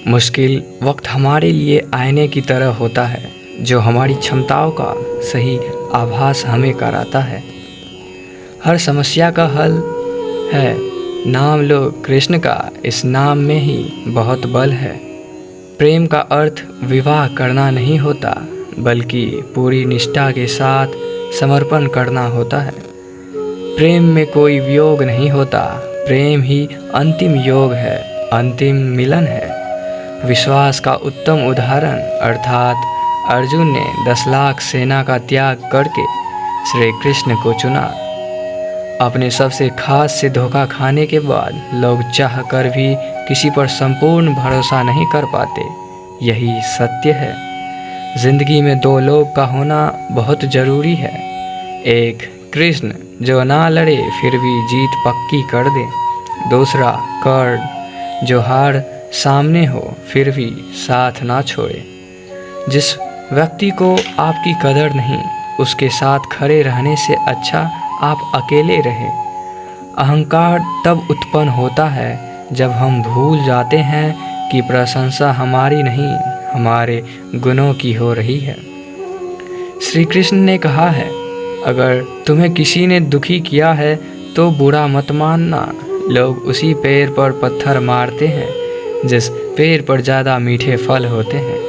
मुश्किल वक्त हमारे लिए आईने की तरह होता है, जो हमारी क्षमताओं का सही आभास हमें कराता है। हर समस्या का हल है नाम लो कृष्ण का, इस नाम में ही बहुत बल है। प्रेम का अर्थ विवाह करना नहीं होता, बल्कि पूरी निष्ठा के साथ समर्पण करना होता है। प्रेम में कोई वियोग नहीं होता, प्रेम ही अंतिम योग है, अंतिम मिलन है। विश्वास का उत्तम उदाहरण अर्थात अर्जुन ने 10 लाख सेना का त्याग करके श्री कृष्ण को चुना। अपने सबसे खास से धोखा खाने के बाद लोग चाह कर भी किसी पर संपूर्ण भरोसा नहीं कर पाते। यही सत्य है। जिंदगी में 2 लोग का होना बहुत ज़रूरी है। एक कृष्ण जो ना लड़े फिर भी जीत पक्की कर दे, दूसरा कर्ण जो हार सामने हो फिर भी साथ ना छोड़े। जिस व्यक्ति को आपकी कदर नहीं, उसके साथ खड़े रहने से अच्छा आप अकेले रहें। अहंकार तब उत्पन्न होता है जब हम भूल जाते हैं कि प्रशंसा हमारी नहीं, हमारे गुणों की हो रही है। श्री कृष्ण ने कहा है, अगर तुम्हें किसी ने दुखी किया है तो बुरा मत मानना। लोग उसी पेड़ पर पत्थर मारते हैं जिस पेड़ पर ज़्यादा मीठे फल होते हैं।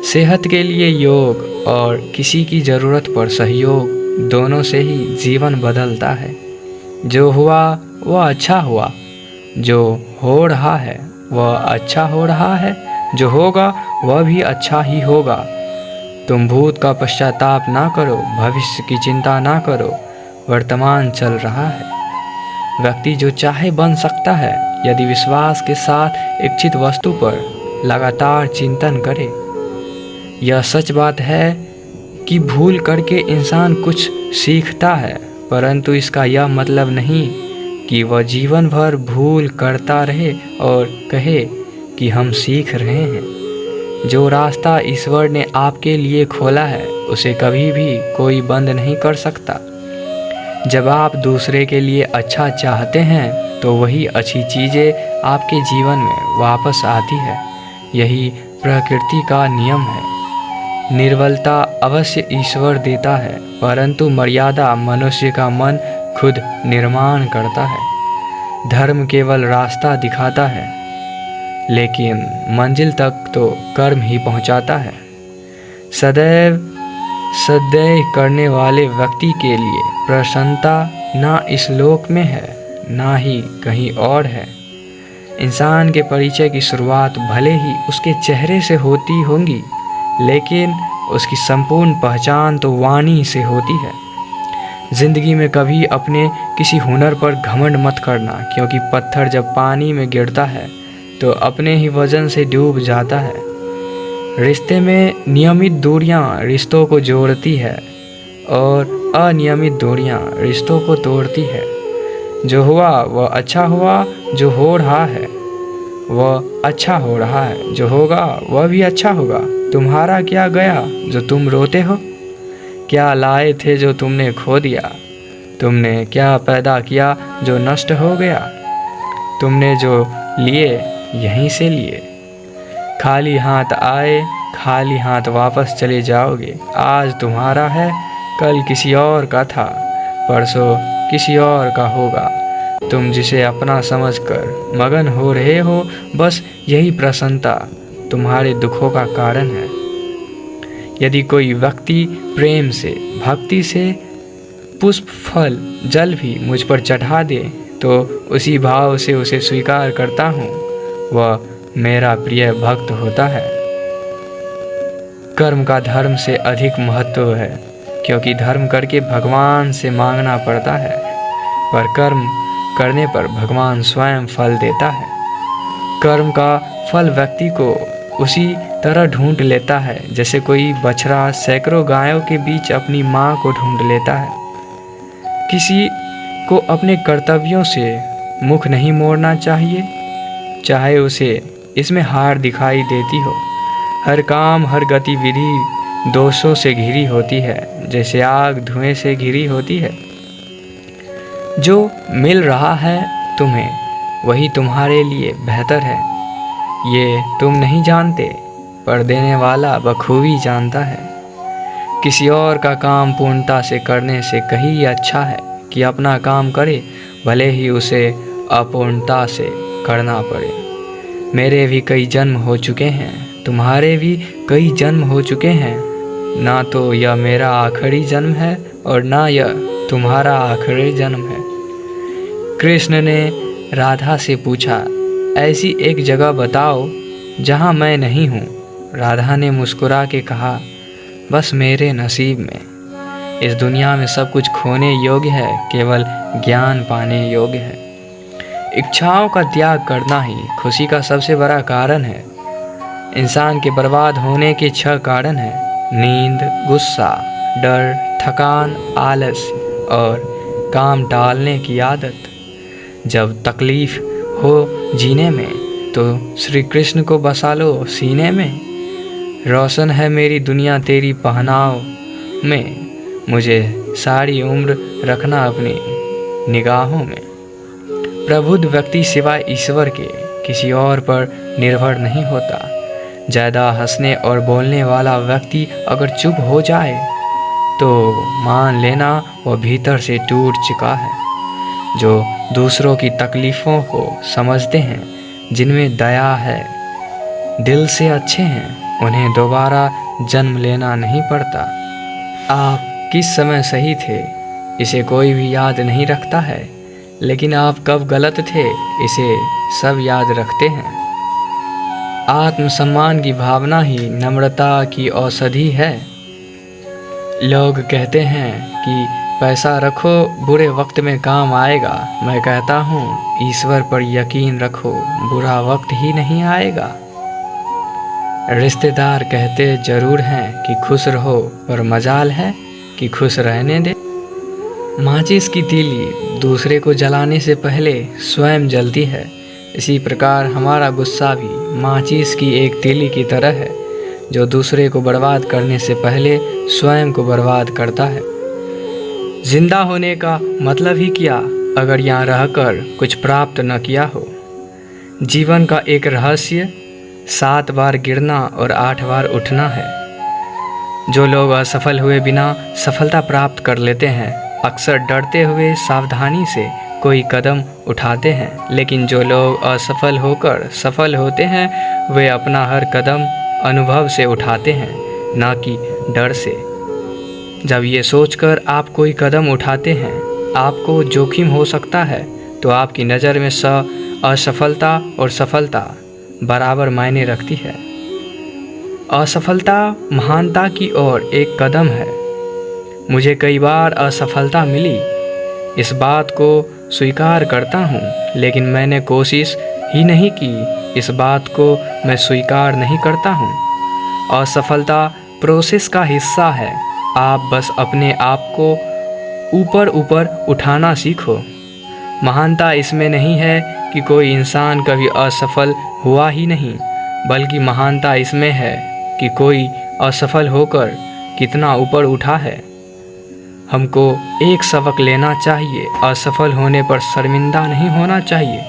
सेहत के लिए योग और किसी की ज़रूरत पर सहयोग, दोनों से ही जीवन बदलता है। जो हुआ वह अच्छा हुआ, जो हो रहा है वह अच्छा हो रहा है, जो होगा वह भी अच्छा ही होगा। तुम भूत का पश्चाताप ना करो, भविष्य की चिंता ना करो, वर्तमान चल रहा है। व्यक्ति जो चाहे बन सकता है यदि विश्वास के साथ इच्छित वस्तु पर लगातार चिंतन करे। यह सच बात है कि भूल करके इंसान कुछ सीखता है, परंतु इसका यह मतलब नहीं कि वह जीवन भर भूल करता रहे और कहे कि हम सीख रहे हैं। जो रास्ता ईश्वर ने आपके लिए खोला है उसे कभी भी कोई बंद नहीं कर सकता। जब आप दूसरे के लिए अच्छा चाहते हैं तो वही अच्छी चीज़ें आपके जीवन में वापस आती है। यही प्रकृति का नियम है। निर्बलता अवश्य ईश्वर देता है, परंतु मर्यादा मनुष्य का मन खुद निर्माण करता है। धर्म केवल रास्ता दिखाता है, लेकिन मंजिल तक तो कर्म ही पहुंचाता है। सदैव सदैव करने वाले व्यक्ति के लिए प्रसन्नता ना इस लोक में है, ना ही कहीं और है। इंसान के परिचय की शुरुआत भले ही उसके चेहरे से होती होंगी, लेकिन उसकी संपूर्ण पहचान तो वाणी से होती है। जिंदगी में कभी अपने किसी हुनर पर घमंड मत करना, क्योंकि पत्थर जब पानी में गिरता है तो अपने ही वजन से डूब जाता है। रिश्ते में नियमित दूरियां रिश्तों को जोड़ती है और अनियमित दूरियां रिश्तों को तोड़ती है। जो हुआ वह अच्छा हुआ, जो हो रहा है वह अच्छा हो रहा है, जो होगा वह भी अच्छा होगा। तुम्हारा क्या गया जो तुम रोते हो? क्या लाए थे जो तुमने खो दिया? तुमने क्या पैदा किया जो नष्ट हो गया? तुमने जो लिए यहीं से लिए। खाली हाथ आए, खाली हाथ वापस चले जाओगे। आज तुम्हारा है, कल किसी और का था, परसों किसी और का होगा। तुम जिसे अपना समझकर मगन हो रहे हो, बस यही प्रसन्नता तुम्हारे दुखों का कारण है। यदि कोई व्यक्ति प्रेम से, भक्ति से पुष्प, फल, जल भी मुझ पर चढ़ा दे तो उसी भाव से उसे स्वीकार करता हूँ। वह मेरा प्रिय भक्त होता है। कर्म का धर्म से अधिक महत्व है, क्योंकि धर्म करके भगवान से मांगना पड़ता है, पर कर्म करने पर भगवान स्वयं फल देता है। कर्म का फल व्यक्ति को उसी तरह ढूंढ लेता है जैसे कोई बछड़ा सैकड़ों गायों के बीच अपनी माँ को ढूंढ लेता है। किसी को अपने कर्तव्यों से मुख नहीं मोड़ना चाहिए, चाहे उसे इसमें हार दिखाई देती हो। हर काम, हर गतिविधि दोषों से घिरी होती है, जैसे आग धुएं से घिरी होती है। जो मिल रहा है तुम्हें वही तुम्हारे लिए बेहतर है। ये तुम नहीं जानते, पर देने वाला बखूबी जानता है। किसी और का काम पूर्णता से करने से कहीं अच्छा है कि अपना काम करे, भले ही उसे अपूर्णता से करना पड़े। मेरे भी कई जन्म हो चुके हैं, तुम्हारे भी कई जन्म हो चुके हैं। ना तो यह मेरा आखिरी जन्म है और ना यह तुम्हारा आखिरी जन्म है। कृष्ण ने राधा से पूछा, ऐसी एक जगह बताओ जहाँ मैं नहीं हूँ। राधा ने मुस्कुरा के कहा, बस मेरे नसीब में। इस दुनिया में सब कुछ खोने योग्य है, केवल ज्ञान पाने योग्य है। इच्छाओं का त्याग करना ही खुशी का सबसे बड़ा कारण है। इंसान के बर्बाद होने के 6 कारण हैं: नींद, गुस्सा, डर, थकान, आलस और काम टालने की आदत। जब तकलीफ हो जीने में तो श्री कृष्ण को बसा लो सीने में। रोशन है मेरी दुनिया तेरी पहनाव में, मुझे सारी उम्र रखना अपनी निगाहों में। प्रबुद्ध व्यक्ति सिवाय ईश्वर के किसी और पर निर्भर नहीं होता। ज़्यादा हंसने और बोलने वाला व्यक्ति अगर चुप हो जाए तो मान लेना वह भीतर से टूट चुका है। जो दूसरों की तकलीफ़ों को समझते हैं, जिनमें दया है, दिल से अच्छे हैं, उन्हें दोबारा जन्म लेना नहीं पड़ता। आप किस समय सही थे इसे कोई भी याद नहीं रखता है, लेकिन आप कब गलत थे इसे सब याद रखते हैं। आत्मसम्मान की भावना ही नम्रता की औषधि है। लोग कहते हैं कि पैसा रखो बुरे वक्त में काम आएगा। मैं कहता हूँ ईश्वर पर यकीन रखो, बुरा वक्त ही नहीं आएगा। रिश्तेदार कहते ज़रूर हैं कि खुश रहो, पर मजाल है कि खुश रहने दे। माचिस की तीली दूसरे को जलाने से पहले स्वयं जलती है। इसी प्रकार हमारा गुस्सा भी माचिस की एक तीली की तरह है, जो दूसरे को बर्बाद करने से पहले स्वयं को बर्बाद करता है। जिंदा होने का मतलब ही क्या अगर यहाँ रहकर कुछ प्राप्त न किया हो। जीवन का एक रहस्य 7 बार गिरना और 8 बार उठना है। जो लोग असफल हुए बिना सफलता प्राप्त कर लेते हैं, अक्सर डरते हुए सावधानी से कोई कदम उठाते हैं, लेकिन जो लोग असफल होकर सफल होते हैं वे अपना हर कदम अनुभव से उठाते हैं, ना कि डर से। जब ये सोचकर आप कोई कदम उठाते हैं आपको जोखिम हो सकता है, तो आपकी नज़र में असफलता और सफलता बराबर मायने रखती है। असफलता महानता की ओर एक कदम है। मुझे कई बार असफलता मिली, इस बात को स्वीकार करता हूँ, लेकिन मैंने कोशिश ही नहीं की। इस बात को मैं स्वीकार नहीं करता हूँ। असफलता प्रोसेस का हिस्सा है। आप बस अपने आप को ऊपर ऊपर उठाना सीखो। महानता इसमें नहीं है कि कोई इंसान कभी असफल हुआ ही नहीं, बल्कि महानता इसमें है कि कोई असफल होकर कितना ऊपर उठा है। हमको एक सबक लेना चाहिए, असफल होने पर शर्मिंदा नहीं होना चाहिए।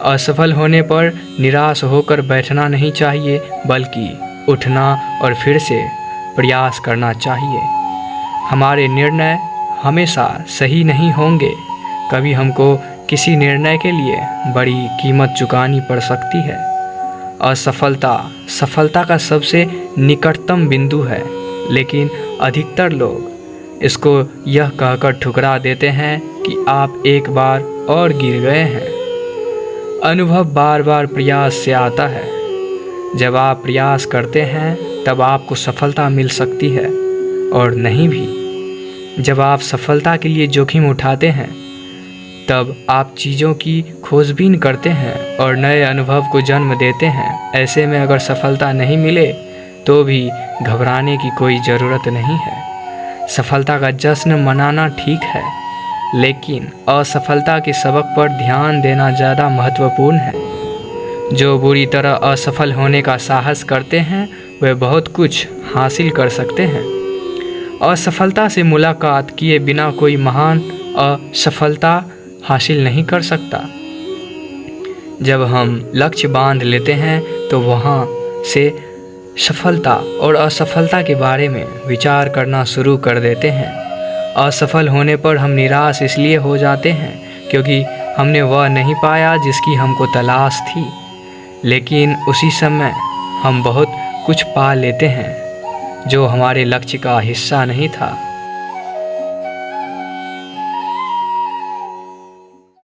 असफल होने पर निराश होकर बैठना नहीं चाहिए, बल्कि उठना और फिर से प्रयास करना चाहिए। हमारे निर्णय हमेशा सही नहीं होंगे। कभी हमको किसी निर्णय के लिए बड़ी कीमत चुकानी पड़ सकती है। असफलता सफलता का सबसे निकटतम बिंदु है, लेकिन अधिकतर लोग इसको यह कहकर ठुकरा देते हैं कि आप एक बार और गिर गए हैं। अनुभव बार बार प्रयास से आता है। जब आप प्रयास करते हैं तब आपको सफलता मिल सकती है और नहीं भी। जब आप सफलता के लिए जोखिम उठाते हैं तब आप चीज़ों की खोजबीन करते हैं और नए अनुभव को जन्म देते हैं। ऐसे में अगर सफलता नहीं मिले तो भी घबराने की कोई ज़रूरत नहीं है। सफलता का जश्न मनाना ठीक है, लेकिन असफलता के सबक पर ध्यान देना ज़्यादा महत्वपूर्ण है। जो बुरी तरह असफल होने का साहस करते हैं वे बहुत कुछ हासिल कर सकते हैं। असफलता से मुलाकात किए बिना कोई महान असफलता हासिल नहीं कर सकता। जब हम लक्ष्य बांध लेते हैं तो वहाँ से सफलता और असफलता के बारे में विचार करना शुरू कर देते हैं। असफल होने पर हम निराश इसलिए हो जाते हैं क्योंकि हमने वह नहीं पाया जिसकी हमको तलाश थी, लेकिन उसी समय हम बहुत कुछ पा लेते हैं जो हमारे लक्ष्य का हिस्सा नहीं था।